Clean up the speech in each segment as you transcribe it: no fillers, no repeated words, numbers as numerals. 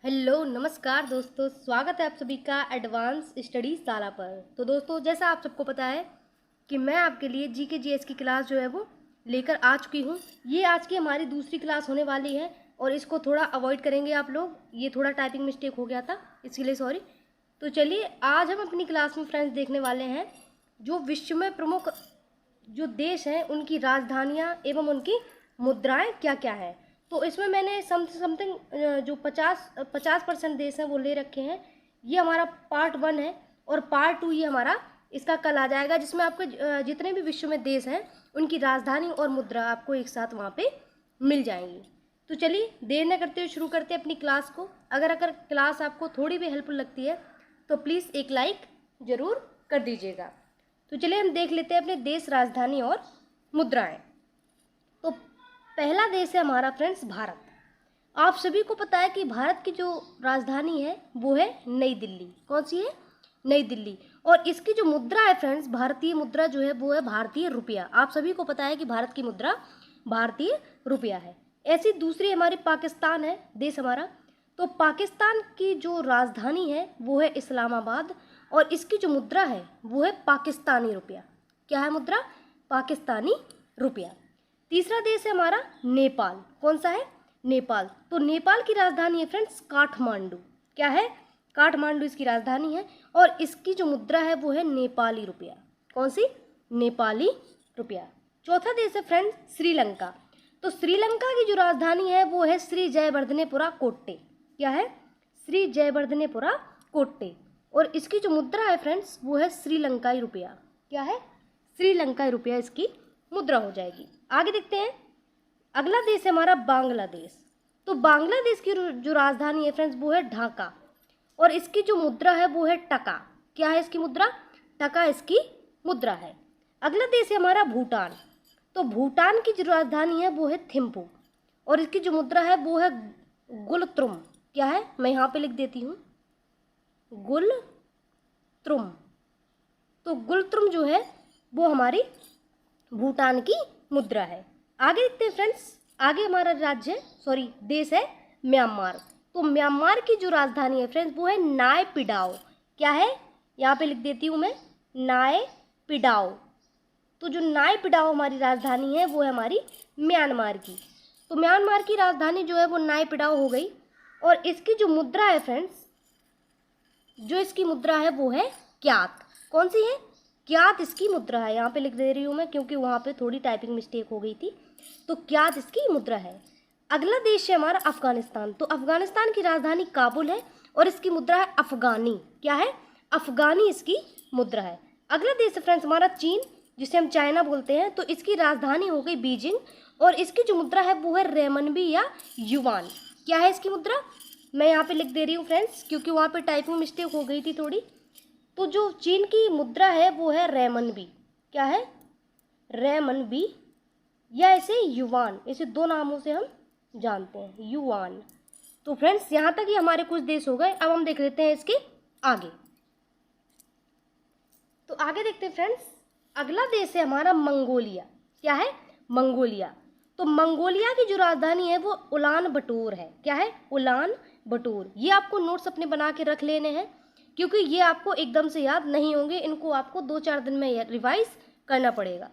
Hello नमस्कार दोस्तों, स्वागत है आप सभी का एडवांस स्टडी शाला पर। तो दोस्तों, जैसा आप सबको पता है कि मैं आपके लिए जीके जीएस की क्लास जो है वो लेकर आ चुकी हूँ। ये आज की हमारी दूसरी क्लास होने वाली है और इसको थोड़ा अवॉइड करेंगे आप लोग। ये थोड़ा टाइपिंग मिस्टेक हो गया था, इसके लिए सॉरी। तो चलिए, आज हम अपनी क्लास में फ्रेंड्स देखने वाले हैं जो विश्व में प्रमुख जो देश हैं उनकी राजधानियाँ एवं उनकी मुद्राएं क्या क्या हैं। तो इसमें मैंने समथिंग जो 50% देश हैं वो ले रखे हैं। ये हमारा पार्ट 1 है और पार्ट 2 ये हमारा इसका कल आ जाएगा, जिसमें आपको जितने भी विश्व में देश हैं उनकी राजधानी और मुद्रा आपको एक साथ वहाँ पे मिल जाएंगी। तो चलिए, देर न करते हुए शुरू करते हैं अपनी क्लास को। अगर क्लास आपको थोड़ी भी हेल्पफुल लगती है तो प्लीज़ एक लाइक ज़रूर कर दीजिएगा। तो चलिए हम देख लेते हैं अपने देश, राजधानी और मुद्राएं। तो पहला देश है हमारा फ्रेंड्स भारत। आप सभी को पता है कि भारत की जो राजधानी है वो है नई दिल्ली। कौन सी है? नई दिल्ली। और इसकी जो मुद्रा है फ्रेंड्स, भारतीय मुद्रा जो है वो है भारतीय रुपया। आप सभी को पता है कि भारत की मुद्रा भारतीय रुपया है। ऐसी दूसरी हमारी पाकिस्तान है, देश हमारा। तो पाकिस्तान की जो राजधानी है वो है इस्लामाबाद और इसकी जो मुद्रा है वो है पाकिस्तानी रुपया। क्या है मुद्रा? पाकिस्तानी रुपया। तीसरा देश है हमारा नेपाल। कौन सा है? नेपाल। तो नेपाल की राजधानी है फ्रेंड्स काठमांडू। क्या है? काठमांडू इसकी राजधानी है और इसकी जो मुद्रा है वो है नेपाली रुपया। कौन सी? नेपाली रुपया। चौथा देश है फ्रेंड्स श्रीलंका। तो श्रीलंका की जो राजधानी है वो है श्री जयवर्धनेपुरा कोट्टे। क्या है? श्री जयवर्धनेपुरा कोट्टे। और इसकी जो मुद्रा है फ्रेंड्स वो है श्रीलंकाई रुपया। क्या है? श्रीलंकाई रुपया इसकी मुद्रा हो जाएगी। आगे देखते हैं, अगला देश है हमारा बांग्लादेश। तो बांग्लादेश की जो राजधानी है फ्रेंड्स वो है ढाका और इसकी जो मुद्रा है वो है टका। क्या है इसकी मुद्रा? टका इसकी मुद्रा है। अगला देश है हमारा भूटान। तो भूटान की जो राजधानी है वो है थिम्पू और इसकी जो मुद्रा है वो है गुलत्रुम। क्या है? मैं यहाँ पे लिख देती हूँ, गुलत्रुम। तो गुलत्रुम जो है वो हमारी भूटान की मुद्रा है। आगे देखते हैं फ्रेंड्स, आगे हमारा देश है म्यांमार। तो म्यांमार की जो राजधानी है फ्रेंड्स वो है नाय पिडाओ। क्या है? यहाँ पे लिख देती हूँ मैं, नाय पिडाओ। तो जो नाय पिडाओ हमारी राजधानी है वो है हमारी म्यांमार की। तो म्यांमार की राजधानी जो है वो नाय पिडाओ हो गई और इसकी जो मुद्रा है फ्रेंड्स, जो इसकी मुद्रा है वो है क्यात। कौन सी है? क्यात इसकी मुद्रा है। यहाँ पे लिख दे रही हूँ मैं क्योंकि वहाँ पे थोड़ी टाइपिंग मिस्टेक हो गई थी। तो क्यात इसकी मुद्रा है। अगला देश है हमारा अफगानिस्तान। तो अफगानिस्तान की राजधानी काबुल है और इसकी मुद्रा है अफगानी। क्या है? अफगानी इसकी मुद्रा है। अगला देश है फ्रेंड्स हमारा चीन, जिसे हम चाइना बोलते हैं। तो इसकी राजधानी हो गई बीजिंग और इसकी जो मुद्रा है वो है रेमनबी या युवान। क्या है इसकी मुद्रा? मैं यहाँ पे लिख दे रही हूँ फ्रेंड्स क्योंकि वहाँ पे टाइपिंग मिस्टेक हो गई थी थोड़ी। तो जो चीन की मुद्रा है वो है रेमनबी। क्या है? रेमनबी या इसे युवान, इसे दो नामों से हम जानते हैं, युवान। तो फ्रेंड्स यहाँ तक ही हमारे कुछ देश हो गए। अब हम देख लेते हैं इसके आगे। तो आगे देखते हैं फ्रेंड्स, अगला देश है हमारा मंगोलिया। क्या है? मंगोलिया। तो मंगोलिया की जो राजधानी है वो उलान बटोर है। क्या है? उलान बटोर। ये आपको नोट्स अपने बना के रख लेने हैं क्योंकि ये आपको एकदम से याद नहीं होंगे, इनको आपको 2-4 दिन में रिवाइज करना पड़ेगा।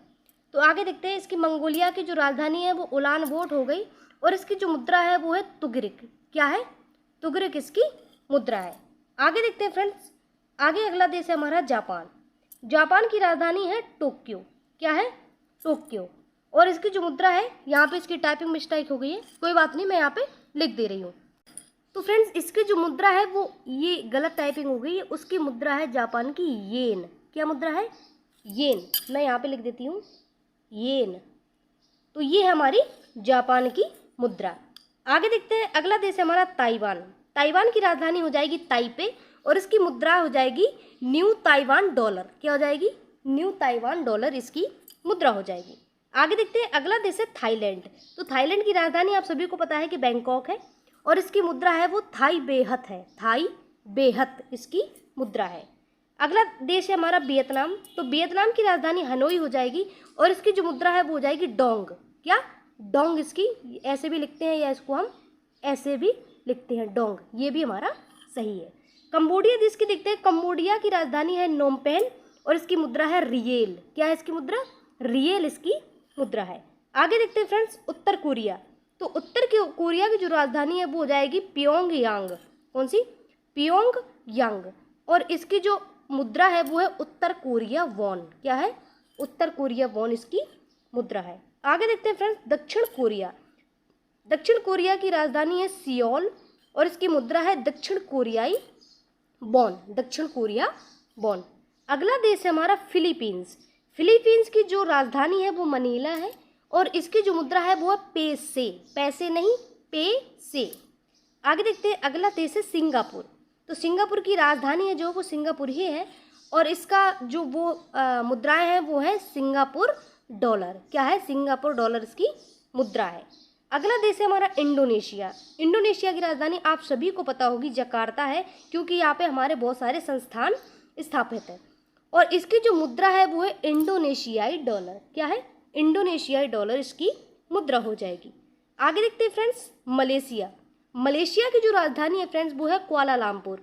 तो आगे देखते हैं, इसकी मंगोलिया की जो राजधानी है वो उलान बोट हो गई और इसकी जो मुद्रा है वो है तुगरिक। क्या है? तुगरिक इसकी मुद्रा है। आगे देखते हैं फ्रेंड्स, आगे अगला देश है हमारा जापान। जापान की राजधानी है टोक्यो। क्या है? टोक्यो। और इसकी जो मुद्रा है, यहाँ पे इसकी टाइपिंग मिस्टेक हो गई है, कोई बात नहीं, मैं यहाँ पे लिख दे रही हूँ। तो फ्रेंड्स इसकी जो मुद्रा है वो, ये गलत टाइपिंग हो गई है, उसकी मुद्रा है जापान की येन। क्या मुद्रा है? येन। मैं यहाँ पे लिख देती हूँ, येन। तो ये है हमारी जापान की मुद्रा। आगे देखते हैं, अगला देश है हमारा ताइवान। ताइवान की राजधानी हो जाएगी ताइपे और इसकी मुद्रा हो जाएगी न्यू ताइवान डॉलर। क्या हो जाएगी? न्यू ताइवान डॉलर इसकी मुद्रा हो जाएगी। आगे देखते हैं, अगला देश है थाईलैंड। तो थाईलैंड की राजधानी आप सभी को पता है कि बैंकॉक है और इसकी मुद्रा है वो थाई बेहत है। थाई बेहत इसकी मुद्रा है। अगला देश है हमारा वियतनाम। तो वियतनाम की राजधानी हनोई हो जाएगी और इसकी जो मुद्रा है वो हो जाएगी डोंग। क्या? डोंग इसकी, ऐसे भी लिखते हैं या इसको हम ऐसे भी लिखते हैं डोंग, ये भी हमारा सही है। कंबोडिया देश की देखते हैं, कंबोडिया की राजधानी है नोम पेन और इसकी मुद्रा है रियल। क्या है इसकी मुद्रा? रियल इसकी मुद्रा है। आगे देखते हैं फ्रेंड्स उत्तर कोरिया। तो उत्तर कोरिया की जो राजधानी है वो हो जाएगी प्योंगयांग। कौन सी? प्योंगयांग। और इसकी जो मुद्रा है वो है उत्तर कोरिया वॉन। क्या है? उत्तर कोरिया वॉन इसकी मुद्रा है। आगे देखते हैं फ्रेंड्स दक्षिण कोरिया। दक्षिण कोरिया की राजधानी है सियोल और इसकी मुद्रा है दक्षिण कोरियाई वॉन। दक्षिण कोरिया वॉन। अगला देश है हमारा फिलीपींस। फिलीपींस की जो राजधानी है वो मनीला है और इसकी जो मुद्रा है वो है पेसे। पैसे नहीं, पेसे। आगे देखते हैं अगला देश है सिंगापुर। तो सिंगापुर की राजधानी है जो वो सिंगापुर ही है और इसका जो वो मुद्राएं हैं वो है सिंगापुर डॉलर। क्या है? सिंगापुर डॉलर इसकी मुद्रा है। अगला देश है हमारा इंडोनेशिया। इंडोनेशिया की राजधानी आप सभी को पता होगी जकार्ता है, क्योंकि यहाँ पे हमारे बहुत सारे संस्थान स्थापित हैं और इसकी जो मुद्रा है वो है इंडोनेशियाई डॉलर। क्या है? इंडोनेशियाई डॉलर इसकी मुद्रा हो जाएगी। आगे देखते हैं फ्रेंड्स मलेशिया। मलेशिया की जो राजधानी है फ्रेंड्स वो है कुआलालंपुर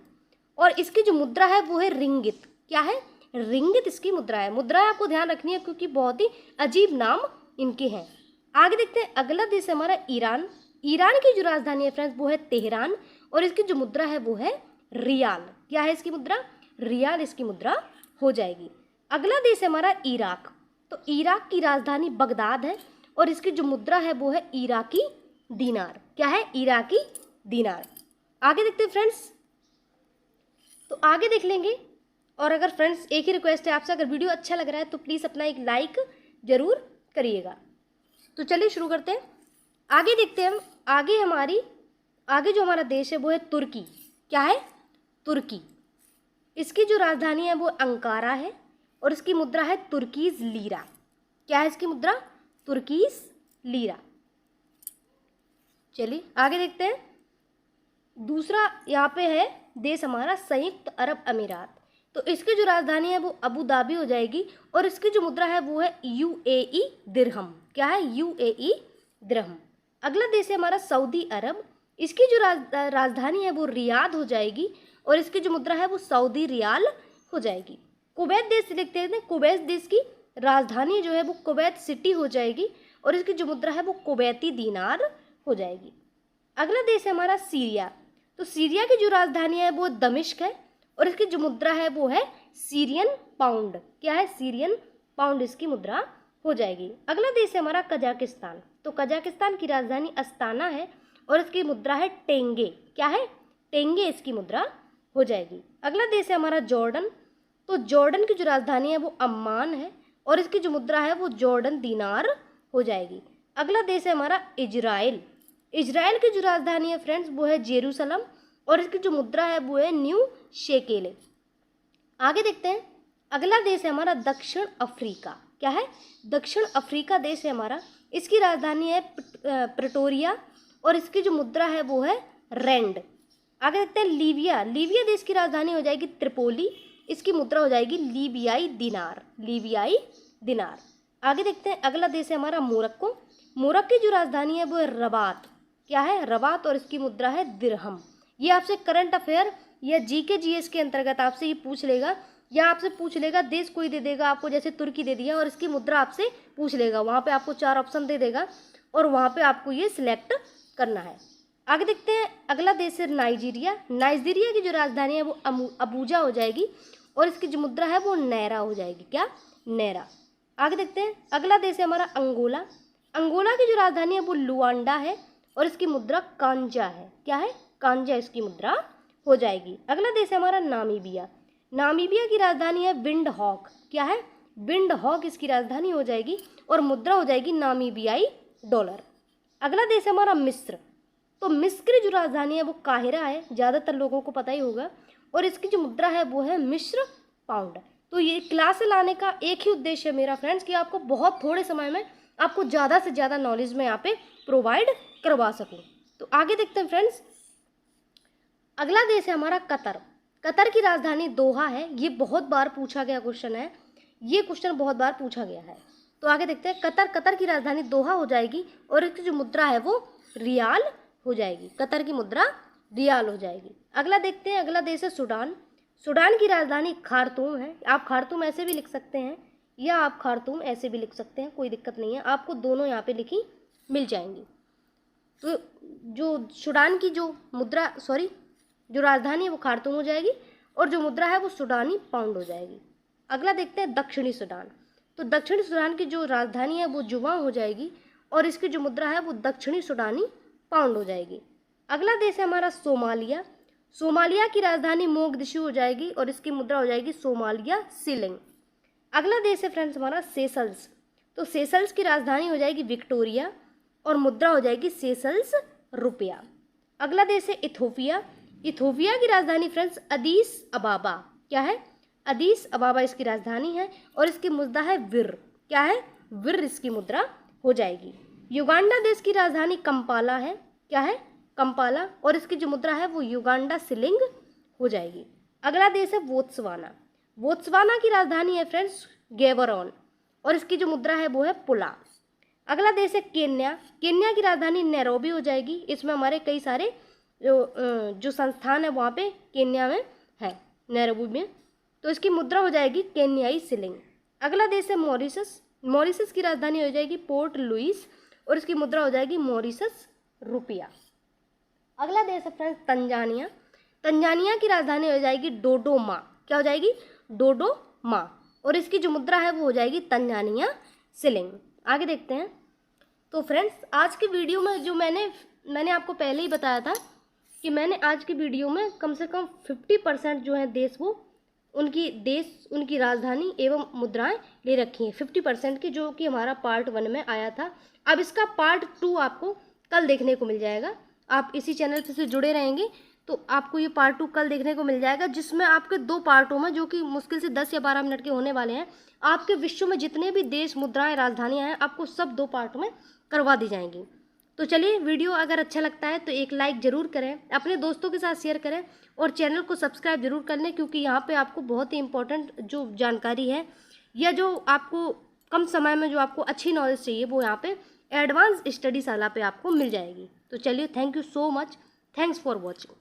और इसकी जो मुद्रा है वो है रिंगित। क्या है? रिंगित इसकी मुद्रा है। मुद्राएं आपको ध्यान रखनी है क्योंकि बहुत ही अजीब नाम इनके हैं। आगे देखते हैं अगला देश है हमारा ईरान। ईरान की जो राजधानी है फ्रेंड्स वो है तेहरान और इसकी जो मुद्रा है वो है रियाल। क्या है इसकी मुद्रा? रियाल इसकी मुद्रा हो जाएगी। अगला देश है हमारा इराक। तो इराक की राजधानी बगदाद है और इसकी जो मुद्रा है वो है इराकी दीनार। क्या है? इराकी दीनार। आगे देखते हैं फ्रेंड्स, तो आगे देख लेंगे। और अगर फ्रेंड्स एक ही रिक्वेस्ट है आपसे, अगर वीडियो अच्छा लग रहा है तो प्लीज़ अपना एक लाइक जरूर करिएगा। तो चलिए शुरू करते हैं। आगे देखते हैं हम। आगे जो हमारा देश है वो है तुर्की। क्या है? तुर्की। इसकी जो राजधानी है वो अंकारा है और इसकी मुद्रा है तुर्कीज लीरा। क्या है इसकी मुद्रा? तुर्कीज लीरा। चलिए आगे देखते हैं। दूसरा यहाँ पे है देश हमारा संयुक्त अरब अमीरात। तो इसकी जो राजधानी है वो अबू धाबी हो जाएगी और इसकी जो मुद्रा है वो है यूएई दिरहम। क्या है? यूएई दिरहम। अगला देश है हमारा सऊदी अरब। इसकी जो राजधानी है वो रियाद हो जाएगी और इसकी जो मुद्रा है वो सऊदी रियाल हो जाएगी। कुवैत देश देखते हैं। कुवैत देश की राजधानी जो है वो कुवैत सिटी हो जाएगी और इसकी जो मुद्रा है वो कुवैती दीनार हो जाएगी। अगला देश है हमारा सीरिया। तो सीरिया की जो राजधानी है वो दमिश्क है और इसकी जो मुद्रा है वो है सीरियन पाउंड। क्या है? सीरियन पाउंड इसकी मुद्रा हो जाएगी। अगला देश है हमारा कजाकिस्तान। तो कजाकिस्तान की राजधानी अस्ताना है और इसकी मुद्रा है टेंगे। क्या है? टेंगे इसकी मुद्रा हो जाएगी। अगला देश है हमारा जॉर्डन। तो जॉर्डन की जो राजधानी है वो अम्मान है और इसकी जो मुद्रा है वो जॉर्डन दीनार हो जाएगी। अगला देश है हमारा इजराइल। इजराइल की जो राजधानी है फ्रेंड्स वो है जेरूसलम और इसकी जो मुद्रा है वो है न्यू शेकेले। आगे देखते हैं। अगला देश है हमारा दक्षिण अफ्रीका। क्या है? दक्षिण अफ्रीका देश है हमारा। इसकी राजधानी है प्रेटोरिया और इसकी जो मुद्रा है वो है रैंड। आगे देखते हैं लीबिया। लीबिया देश की राजधानी हो जाएगी त्रिपोली। इसकी मुद्रा हो जाएगी लीबियाई दिनार। लीबियाई दिनार। आगे देखते हैं। अगला देश है हमारा मोरक्को। मोरक्को की जो राजधानी है वो है रबात। क्या है? रबात और इसकी मुद्रा है दिरहम। ये आपसे करंट अफेयर या जीके जीएस के अंतर्गत आपसे ये पूछ लेगा या आपसे पूछ लेगा, देश कोई दे देगा आपको, जैसे तुर्की दे दिया और इसकी मुद्रा आपसे पूछ लेगा। वहाँ पे आपको 4 ऑप्शन दे देगा और वहाँ पे आपको ये सिलेक्ट करना है। आगे देखते हैं। अगला देश है नाइजीरिया। नाइजीरिया की जो राजधानी है वो अबूजा हो जाएगी और इसकी जो मुद्रा है वो नैरा हो जाएगी। क्या? नैरा। आगे देखते हैं। अगला देश है हमारा अंगोला। अंगोला की जो राजधानी है वो लुआंडा है और इसकी मुद्रा कांजा है। क्या है? कांजा इसकी मुद्रा हो जाएगी। अगला देश है हमारा नामीबिया। नामीबिया की राजधानी है विंड हॉक। क्या है? विंड हॉक इसकी राजधानी हो जाएगी और मुद्रा हो जाएगी नामीबियाई डॉलर। अगला देश है हमारा मिस्र। तो मिस्र की जो राजधानी है वो काहिरा है, ज़्यादातर लोगों को पता ही होगा और इसकी जो मुद्रा है वो है मिस्र पाउंड। तो ये क्लास लाने का एक ही उद्देश्य है मेरा फ्रेंड्स कि आपको बहुत थोड़े समय में आपको ज़्यादा से ज़्यादा नॉलेज में यहाँ पे प्रोवाइड करवा सकूँ। तो आगे देखते हैं फ्रेंड्स। अगला देश है हमारा कतर। कतर की राजधानी दोहा है। ये बहुत बार पूछा गया क्वेश्चन है। ये क्वेश्चन बहुत बार पूछा गया है। तो आगे देखते हैं। कतर की राजधानी दोहा हो जाएगी और इसकी जो मुद्रा है वो रियाल हो जाएगी। कतर की मुद्रा रियाल हो जाएगी। अगला देखते हैं, अगला देश है सूडान। सूडान की राजधानी खार्तूम है। आप खार्तूम ऐसे भी लिख सकते हैं या आप खार्तूम ऐसे भी लिख सकते हैं, कोई दिक्कत नहीं है, आपको दोनों यहाँ पे लिखी मिल जाएंगी। तो जो सूडान की जो मुद्रा जो राजधानी है वो खार्तूम हो जाएगी और जो मुद्रा है वो सूडानी पाउंड हो जाएगी। अगला देखते हैं दक्षिणी सूडान। तो दक्षिणी सूडान की जो राजधानी है वो जुवा हो जाएगी और इसकी जो मुद्रा है वो दक्षिणी सूडानी पाउंड हो जाएगी। अगला देश है हमारा सोमालिया। सोमालिया की राजधानी मोगदिशु हो जाएगी और इसकी मुद्रा हो जाएगी सोमालिया शिलिंग। अगला देश है फ्रेंड्स हमारा सेशल्स। तो सेशल्स की राजधानी हो जाएगी विक्टोरिया और मुद्रा हो जाएगी सेशल्स रुपया। अगला देश है इथोपिया। इथोपिया की राजधानी फ्रेंड्स अदीस अबाबा। क्या है? अदीस अबाबा इसकी राजधानी है और इसकी मुद्रा है विर। क्या है? विर इसकी मुद्रा हो जाएगी। युगांडा देश की राजधानी कंपाला है। क्या है? कंपाला और इसकी जो मुद्रा है वो युगांडा शिलिंग हो जाएगी। अगला देश है बोत्सवाना। बोत्सवाना की राजधानी है फ्रेंड्स गेवरॉन और इसकी जो मुद्रा है वो है पुला। अगला देश है केन्या। केन्या की राजधानी नैरोबी हो जाएगी। इसमें हमारे कई सारे जो संस्थान है वहाँ पे केन्या में है, नैरोबी में, तो इसकी मुद्रा हो जाएगी केन्याई शिलिंग। अगला देश है मॉरिशस। मॉरिशस की राजधानी हो जाएगी पोर्ट लुइस और इसकी मुद्रा हो जाएगी मॉरिशस रुपया। अगला देश है फ्रेंड्स तंजानिया। तंजानिया की राजधानी हो जाएगी डोडोमा। क्या हो जाएगी? डोडोमा और इसकी जो मुद्रा है वो हो जाएगी तंजानिया शिलिंग। आगे देखते हैं। तो फ्रेंड्स आज की वीडियो में जो मैंने आपको पहले ही बताया था कि मैंने आज की वीडियो में कम से कम 50% जो है देश वो उनकी राजधानी एवं मुद्राएं ले रखी हैं 50% की, जो कि हमारा पार्ट 1 में आया था। अब इसका पार्ट 2 आपको कल देखने को मिल जाएगा। आप इसी चैनल से जुड़े रहेंगे तो आपको ये पार्ट 2 कल देखने को मिल जाएगा, जिसमें आपके 2 पार्टों में, जो कि मुश्किल से 10 या 12 मिनट के होने वाले हैं, आपके विश्व में जितने भी देश मुद्राएं राजधानियां हैं आपको सब 2 पार्टों में करवा दी जाएंगी। तो चलिए, वीडियो अगर अच्छा लगता है तो एक लाइक ज़रूर करें, अपने दोस्तों के साथ शेयर करें और चैनल को सब्सक्राइब जरूर कर लें, क्योंकि यहाँ पे आपको बहुत ही इंपॉर्टेंट जो जानकारी है या जो आपको कम समय में जो आपको अच्छी नॉलेज चाहिए वो यहाँ पे एडवांस स्टडी शाला पे आपको मिल जाएगी। तो चलिए, thank you so much, thanks for watching.